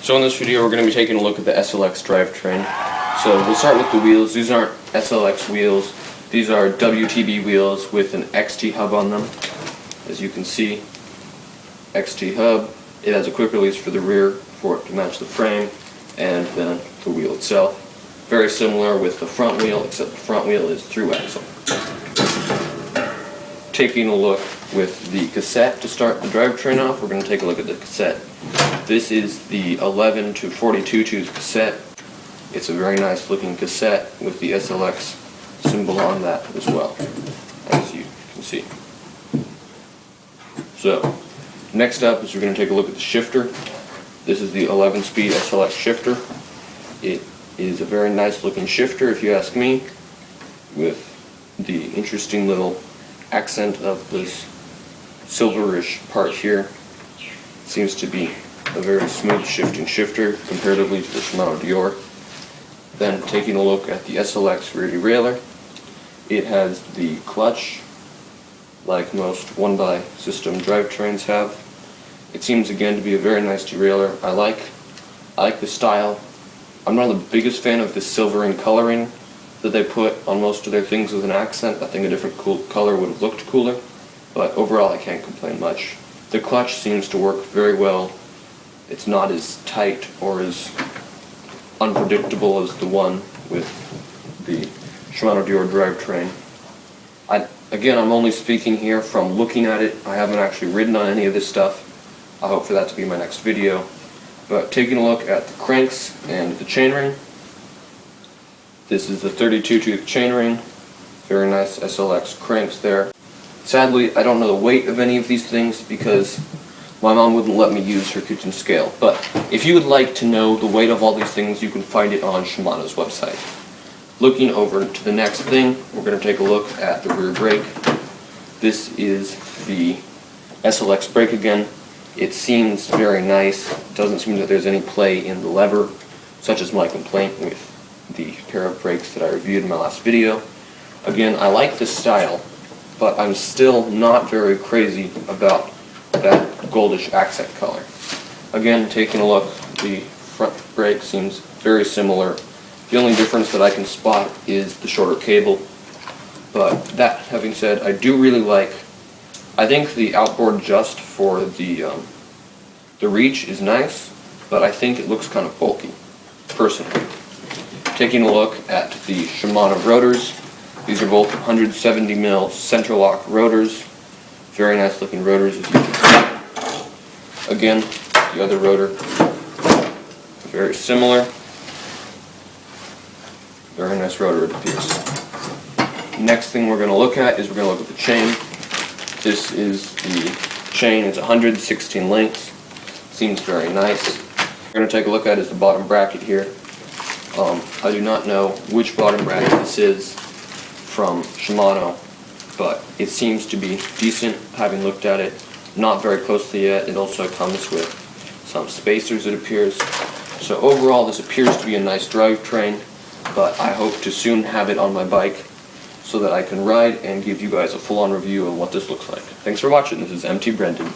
So in this video we're going to be taking a look at the SLX drivetrain. So we'll start with the wheels. These aren't SLX wheels. These are WTB wheels with an XT hub on them. As you can see, XT hub. It has a quick release for the rear for it to match the frame, and then the wheel itself. Very similar with the front wheel, except the front wheel is through axle. Taking a look with the cassette to start the drivetrain off, we're going to take a look at the cassette. This is the 11 to 42 tooth cassette. It's a very nice looking cassette with the SLX symbol on that as well, as you can see. So, next up is we're going to take a look at the shifter. This is the 11-speed SLX shifter. It is a very nice looking shifter, if you ask me, with the interesting little accent of this silverish part here. Seems to be a very smooth shifting shifter comparatively to the Shimano Dior. Then taking a look at the SLX rear derailleur, it has the clutch like most 1x system drivetrains have. It seems again to be a very nice derailleur. I like the style. I'm not the biggest fan of the silvering coloring that they put on most of their things with an accent. I think a different color would have looked cooler, but overall I can't complain much. The clutch seems to work very well. It's not as tight or as unpredictable as the one with the Shimano Dior drivetrain. Again, I'm only speaking here from looking at it. I haven't actually ridden on any of this stuff. I hope for that to be my next video. But taking a look at the cranks and the chainring. This is the 32 tooth chainring. Very nice SLX cranks there. Sadly, I don't know the weight of any of these things because my mom wouldn't let me use her kitchen scale. But if you would like to know the weight of all these things, you can find it on Shimano's website. Looking over to the next thing, we're going to take a look at the rear brake. This is the SLX brake again. It seems very nice. It doesn't seem that there's any play in the lever, such as my complaint with the pair of brakes that I reviewed in my last video. Again, I like this style, but I'm still not very crazy about that goldish accent color. Again, taking a look, the front brake seems very similar. The only difference that I can spot is the shorter cable. But that having said, I do really like, I think the outboard just for the reach is nice, but I think it looks kind of bulky, personally. Taking a look at the Shimano rotors, these are both 170mm center lock rotors. Very nice looking rotors, as you can see. Again, the other rotor, very similar. Very nice rotor, it appears. Next thing we're going to look at is we're going to look at the chain. This is the chain. It's 116 links. Seems very nice. We're going to take a look at is the bottom bracket here. I do not know which bottom bracket this is from Shimano, but it seems to be decent, having looked at it. Not very closely yet. It also comes with some spacers, it appears. So overall, this appears to be a nice drivetrain, but I hope to soon have it on my bike so that I can ride and give you guys a full-on review of what this looks like. Thanks for watching. This is MTBrendan.